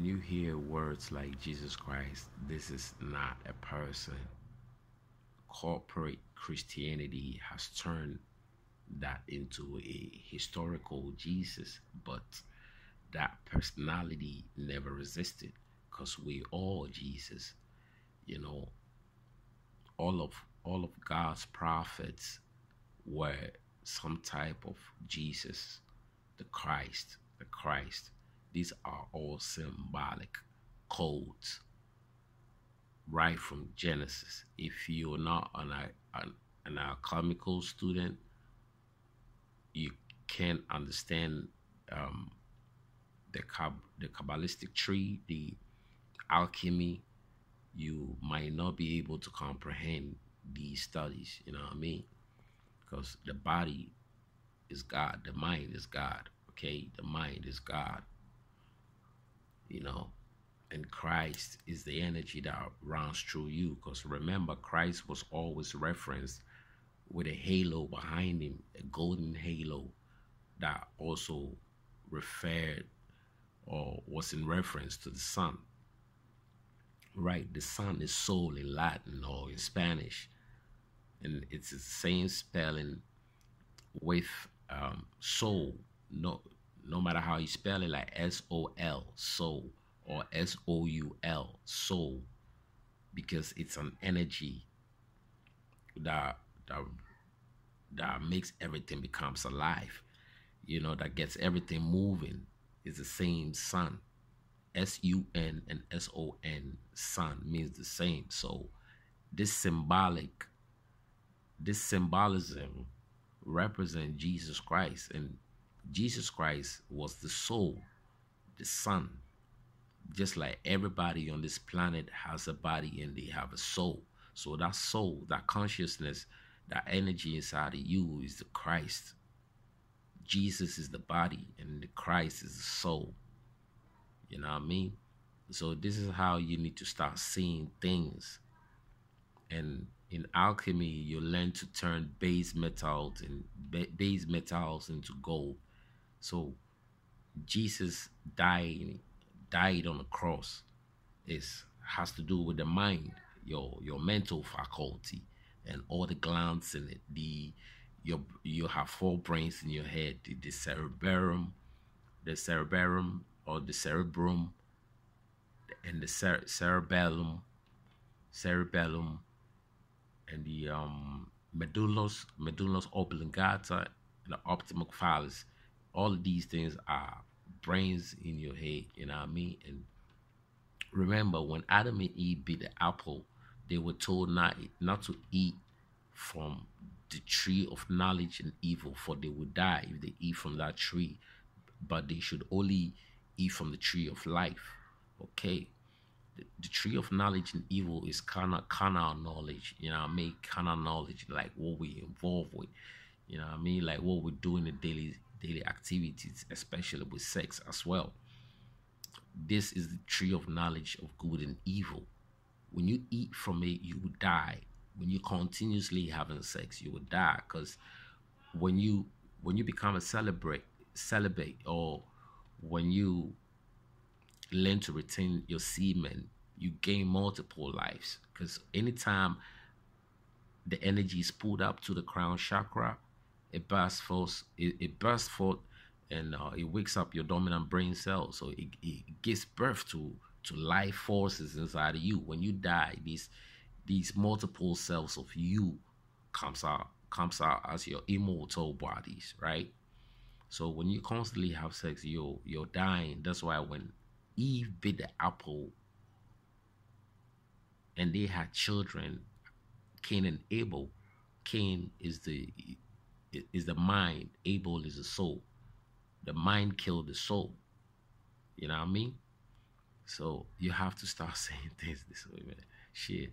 when you hear words like Jesus Christ, this is not a person. Corporate Christianity has turned that into a historical Jesus, but that personality never existed because we all Jesus. You know, all of God's prophets were some type of Jesus, the Christ. These are all symbolic codes right from Genesis. If you're not an alchemical student, you can't understand um, the Kabbalistic tree, the alchemy. You might not be able to comprehend these studies. You know what I mean? Because the body is God, the mind is God. Okay, the mind is God. You know, and Christ is the energy that runs through you. Because remember, Christ was always referenced with a halo behind him, a golden halo that also referred or was in reference to the sun. Right, the sun is soul in Latin or in Spanish, and it's the same spelling with soul. No matter how you spell it, like SOL, soul, or SOUL, soul, because it's an energy that that that makes everything becomes alive. You know, that gets everything moving. It's the same sun. SUN and SON, sun, means the same. So this symbolic, this symbolism represent Jesus Christ, and Jesus Christ was the soul, the sun. Just like everybody on this planet has a body and they have a soul. So that soul, that consciousness, that energy inside of you is the Christ. Jesus is the body and the Christ is the soul. You know what I mean? So this is how you need to start seeing things. And in alchemy, you learn to turn base metals into gold. So Jesus died on the cross. Is has to do with the mind, your mental faculty, and all the glands in it. You have four brains in your head: the cerebellum or the cerebrum, and the cerebellum, and the medullus oblongata, and the optimus. All of these things are brains in your head. You know what I mean? And remember, when Adam and Eve bit the apple, they were told not to eat from the tree of knowledge and evil, for they would die if they eat from that tree. But they should only eat from the tree of life. Okay, the tree of knowledge and evil is carnal knowledge. You know what I mean? Carnal knowledge, like what we involve with. You know what I mean? Like what we do in the daily activities, especially with sex as well. This is the tree of knowledge of good and evil. When you eat from it, you will die. When you continuously having sex, you will die. Because when you become a celibate, or when you learn to retain your semen, you gain multiple lives. Because anytime the energy is pulled up to the crown chakra, it bursts forth, and it wakes up your dominant brain cell. So it gives birth to life forces inside of you. When you die, these multiple cells of you comes out as your immortal bodies, right? So when you constantly have sex, you're dying. That's why when Eve bit the apple and they had children, Cain and Abel. Cain is the mind, Abel is the soul. The mind killed the soul. You know what I mean? So you have to start saying things this way, man. Shit.